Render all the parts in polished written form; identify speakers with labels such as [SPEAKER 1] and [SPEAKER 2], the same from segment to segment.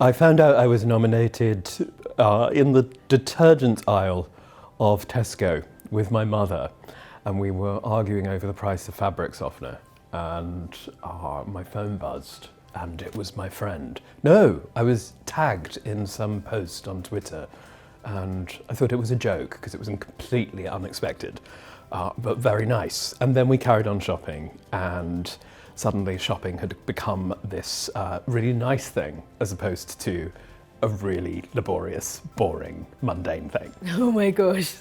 [SPEAKER 1] I found out I was nominated in the detergent aisle of Tesco with my mother, and we were arguing over the price of fabric softener, and my phone buzzed, and it was my friend. No, I was tagged in some post on Twitter, and I thought it was a joke because it was completely unexpected, but very nice. And then we carried on shopping, and suddenly shopping had become this really nice thing as opposed to a really laborious, boring, mundane thing.
[SPEAKER 2] Oh my gosh.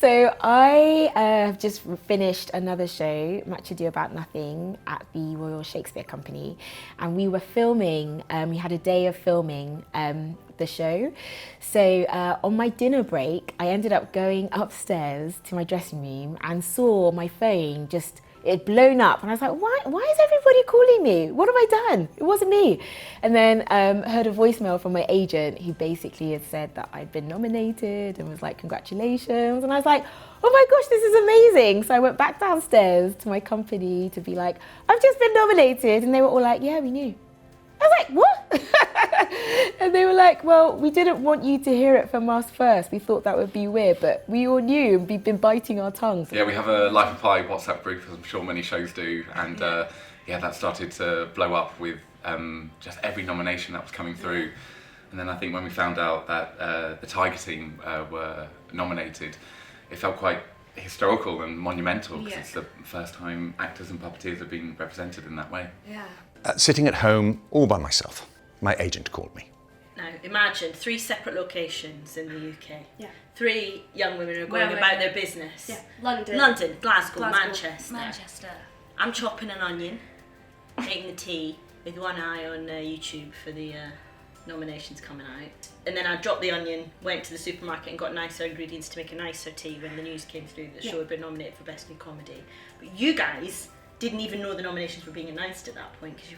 [SPEAKER 2] So I have just finished another show, Much Ado About Nothing, at the Royal Shakespeare Company. And we were filming, we had a day of filming the show. So on my dinner break, I ended up going upstairs to my dressing room and saw my phone just, it blown up, and I was like, why is everybody calling me? What have I done? It wasn't me. And then heard a voicemail from my agent who basically had said that I'd been nominated and was like, congratulations. And I was like, oh my gosh, this is amazing. So I went back downstairs to my company to be like, I've just been nominated. And they were all like, yeah, we knew. I was like, what? And they were like, well, we didn't want you to hear it from us first. We thought that would be weird, but we all knew, and we've been biting our tongues.
[SPEAKER 3] Yeah, we have a Life of Pi WhatsApp group, as I'm sure many shows do, and that started to blow up with just every nomination that was coming through. And then I think when we found out that the Tiger team were nominated, it felt quite historical and monumental, because it's the first time actors and puppeteers have been represented in that way.
[SPEAKER 4] Yeah.
[SPEAKER 5] Sitting at home all by myself, my agent called me.
[SPEAKER 4] Now, imagine 3 separate locations in the UK.
[SPEAKER 6] Yeah.
[SPEAKER 4] 3 young women are going about their business.
[SPEAKER 6] Yeah. London,
[SPEAKER 4] Glasgow, Manchester. I'm chopping an onion, making the tea with one eye on YouTube for the nominations coming out. And then I dropped the onion, went to the supermarket and got nicer ingredients to make a nicer tea when the news came through that the show had been nominated for Best New Comedy. But you guys didn't even know the nominations were being announced at that point because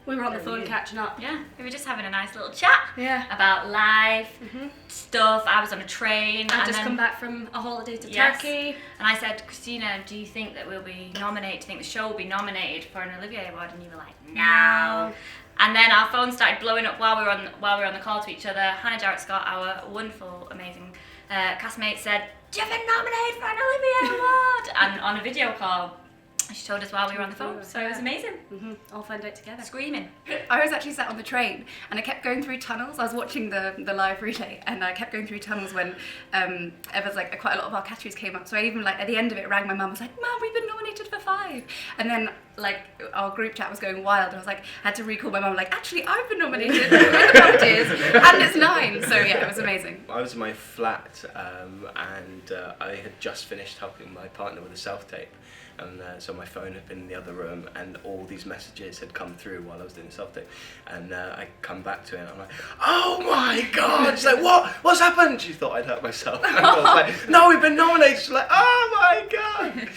[SPEAKER 6] we were on the phone catching up.
[SPEAKER 7] Yeah, we were just having a nice little chat about life stuff. I was on a train.
[SPEAKER 6] I'd just come back from a holiday to Turkey.
[SPEAKER 7] And I said, Christina, do you think that we'll be nominated? Do you think the show will be nominated for an Olivier Award? And you were like, no. And then our phone started blowing up while we were on the call to each other. Hannah Jarrett Scott, our wonderful, amazing castmate, said, "You've been nominated for an Olivier Award!" And on a video call, she told us while we were on the phone, so it was amazing.
[SPEAKER 6] All found out together.
[SPEAKER 7] Screaming.
[SPEAKER 8] I was actually sat on the train and I kept going through tunnels. I was watching the live relay and I kept going through tunnels when it was like quite a lot of our categories came up. So I even at the end of it rang my mum, was like, "Mum, we've been nominated for 5." And then our group chat was going wild and I was like, I had to recall my mum, like, actually I've been nominated with the puppeteers and it's 9. So yeah, it was amazing.
[SPEAKER 9] I was in my flat and I had just finished helping my partner with a self-tape. And so my phone had been in the other room and all these messages had come through while I was doing the self-tape. And I come back to it and I'm like, oh my God! She's like, what? What's happened? She thought I'd hurt myself. And I was like, no, we've been nominated. She's like, oh my God!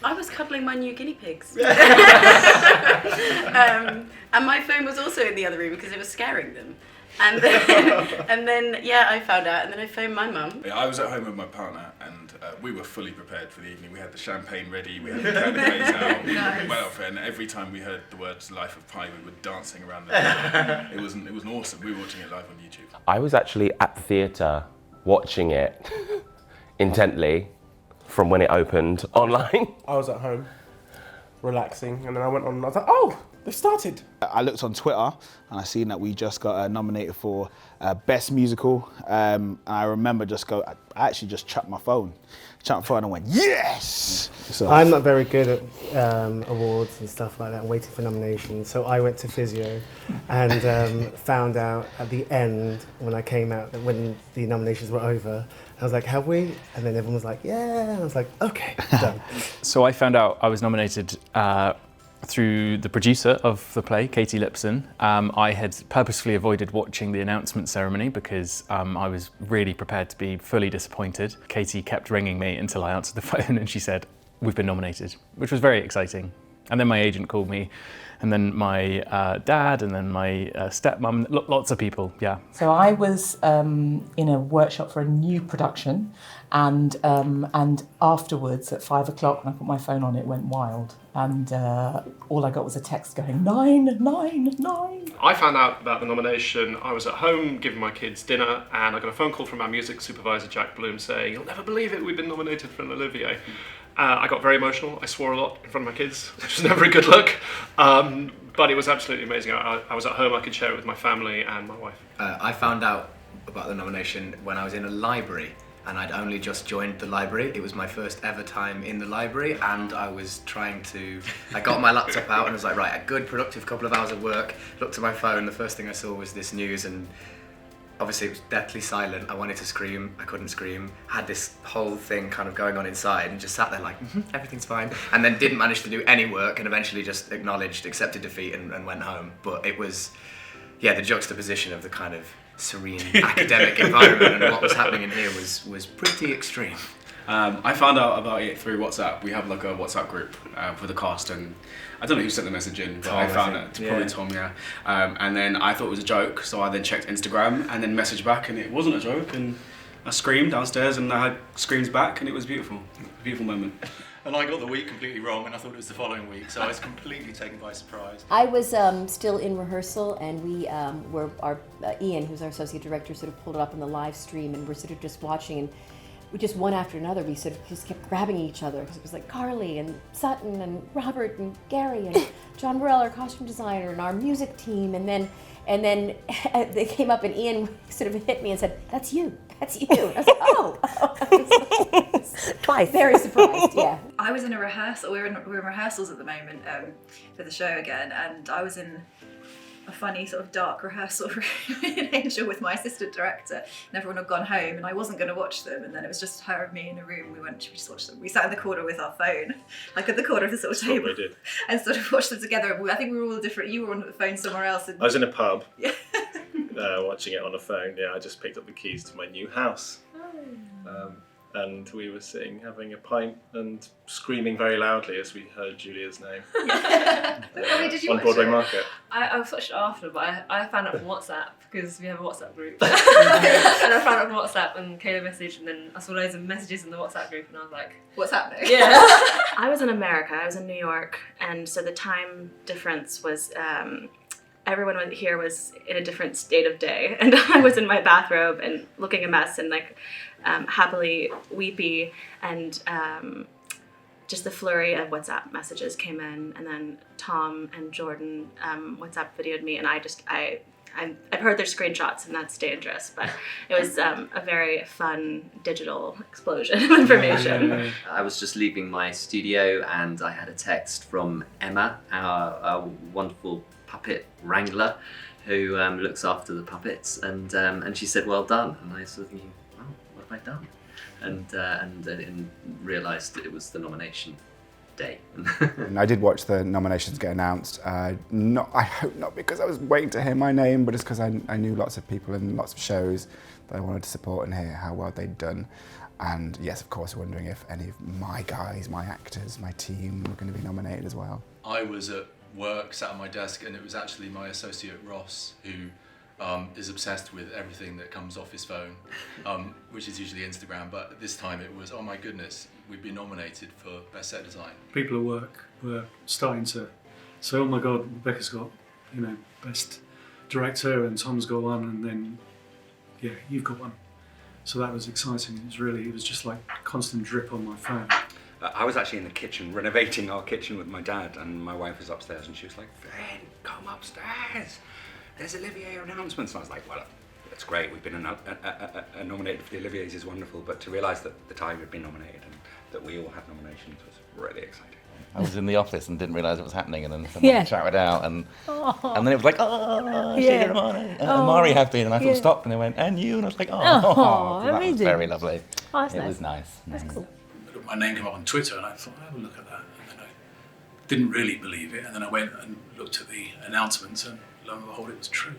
[SPEAKER 6] I was cuddling my new guinea pigs. And my phone was also in the other room because it was scaring them. And then I found out, and then I phoned my mum.
[SPEAKER 10] Yeah, I was at home with my partner, and we were fully prepared for the evening. We had the champagne ready, we had the canapes out, we went out for it, and every time we heard the words "Life of Pi," we were dancing around the room. It was awesome. We were watching it live on YouTube.
[SPEAKER 11] I was actually at the theatre watching it intently from when it opened online.
[SPEAKER 12] I was at home, relaxing, and then I went on and I was like, oh, they've started.
[SPEAKER 13] I looked on Twitter and I seen that we just got nominated for Best Musical. And I remember I actually just chucked my phone and went, yes!
[SPEAKER 14] So I'm not very good at awards and stuff like that, waiting for nominations. So I went to physio and found out at the end when I came out that when the nominations were over, I was like, have we? And then everyone was like, yeah. And I was like, okay, done.
[SPEAKER 15] So I found out I was nominated through the producer of the play, Katie Lipson. I had purposefully avoided watching the announcement ceremony because I was really prepared to be fully disappointed. Katie kept ringing me until I answered the phone and she said, "We've been nominated," which was very exciting. And then my agent called me, and then my dad, and then my stepmom, lots of people, yeah.
[SPEAKER 16] So I was in a workshop for a new production, and afterwards at 5 o'clock when I put my phone on, it went wild. And all I got was a text going, 9, 9, 9.
[SPEAKER 17] I found out about the nomination. I was at home giving my kids dinner, and I got a phone call from our music supervisor, Jack Bloom, saying, "You'll never believe it, we've been nominated for an Olivier." I got very emotional. I swore a lot in front of my kids, which is never a good look. But it was absolutely amazing. I was at home, I could share it with my family and my wife.
[SPEAKER 18] I found out about the nomination when I was in a library, and I'd only just joined the library. It was my first ever time in the library, and I got my laptop out and was like, right, a good productive couple of hours of work, looked at my phone, the first thing I saw was this news, and obviously it was deathly silent. I wanted to scream, I couldn't scream, had this whole thing kind of going on inside, and just sat there like, everything's fine, and then didn't manage to do any work, and eventually just accepted defeat and went home. But it was, the juxtaposition of the kind of serene academic environment and what was happening in here was pretty extreme.
[SPEAKER 19] I found out about it through WhatsApp. We have like a WhatsApp group for the cast, and I don't know who sent the message in, but I found it. Probably Tom, yeah. And then I thought it was a joke, so I then checked Instagram and then messaged back, and it wasn't a joke. And I screamed downstairs, and I had screams back, and it was beautiful. A beautiful moment.
[SPEAKER 20] And I got the week completely wrong, and I thought it was the following week, so I was completely taken by surprise.
[SPEAKER 21] I was still in rehearsal, and we Ian, who's our associate director, sort of pulled it up in the live stream, and we're sort of just watching, and we just one after another, we sort of just kept grabbing each other, because it was like Carly and Sutton and Robert and Gary and John Burrell, our costume designer, and our music team, and then they came up, and Ian sort of hit me and said, "That's you. That's you." I was like, "Oh." Twice. Very surprised, yeah.
[SPEAKER 8] I was in a rehearsal. We're in rehearsals at the moment for the show again, and I was in a funny sort of dark rehearsal room in Angel with my assistant director, and everyone had gone home, and I wasn't going to watch them, and then it was just her and me in a room. Should we just watch them? We sat in the corner with our phone, like at the corner of the sort of table, and sort of watched them together. I think we were all different. You were on the phone somewhere else. And
[SPEAKER 17] I was in a pub, watching it on a phone. Yeah, I just picked up the keys to my new house. And we were sitting having a pint and screaming very loudly as we heard Julia's name.
[SPEAKER 22] Did you
[SPEAKER 17] on
[SPEAKER 22] watch
[SPEAKER 17] Broadway
[SPEAKER 22] it?
[SPEAKER 17] Market.
[SPEAKER 22] I watched it after, but I found out from WhatsApp, because we have a WhatsApp group. And I found out from WhatsApp, and Kayla messaged, and then I saw loads of messages in the WhatsApp group, and I was like,
[SPEAKER 8] what's happening?
[SPEAKER 22] Yeah.
[SPEAKER 23] I was in America, I was in New York, and so the time difference was, everyone here was in a different state of day, and I was in my bathrobe and looking a mess and like happily weepy, and just the flurry of WhatsApp messages came in, and then Tom and Jordan WhatsApp videoed me, and I've heard their screenshots, and that's dangerous, but it was a very fun digital explosion of information.
[SPEAKER 24] I was just leaving my studio, and I had a text from Emma, our wonderful puppet wrangler, who looks after the puppets, and she said, "Well done," and I was sort of thinking, "Well, what have I done?" And realised that it was the nomination day.
[SPEAKER 25] And I did watch the nominations get announced. I hope not because I was waiting to hear my name, but it's because I knew lots of people in lots of shows that I wanted to support and hear how well they'd done. And yes, of course, wondering if any of my guys, my actors, my team were going to be nominated as well.
[SPEAKER 20] I was at work, sat at my desk, and it was actually my associate Ross who is obsessed with everything that comes off his phone, which is usually Instagram, but this time it was, oh my goodness, we've been nominated for Best Set Design.
[SPEAKER 26] People at work were starting to say, oh my God, Rebecca's got, Best Director, and Tom's got one, and then, yeah, you've got one. So that was exciting. It was just like constant drip on my phone.
[SPEAKER 27] I was actually in the kitchen, renovating our kitchen with my dad, and my wife was upstairs, and she was like, "Fred, come upstairs. There's Olivier announcements." And I was like, well, that's great. We've been nominated for the Oliviers is wonderful, but to realise that the Tiger had been nominated and that we all had nominations was really exciting.
[SPEAKER 28] I was in the office and didn't realise it was happening, and then someone shouted out, and then it was like, "Oh, Sheila and Mari have been," and I thought, stop, and they went, "And you," and I was like, "Oh, so that was very lovely."
[SPEAKER 21] Oh, that's
[SPEAKER 28] it
[SPEAKER 21] nice.
[SPEAKER 28] was nice.
[SPEAKER 21] That's cool.
[SPEAKER 26] My name came up on Twitter, and I thought, I'll have a look at that. And then I didn't really believe it, and then I went and looked at the announcements, and lo and behold, it was true.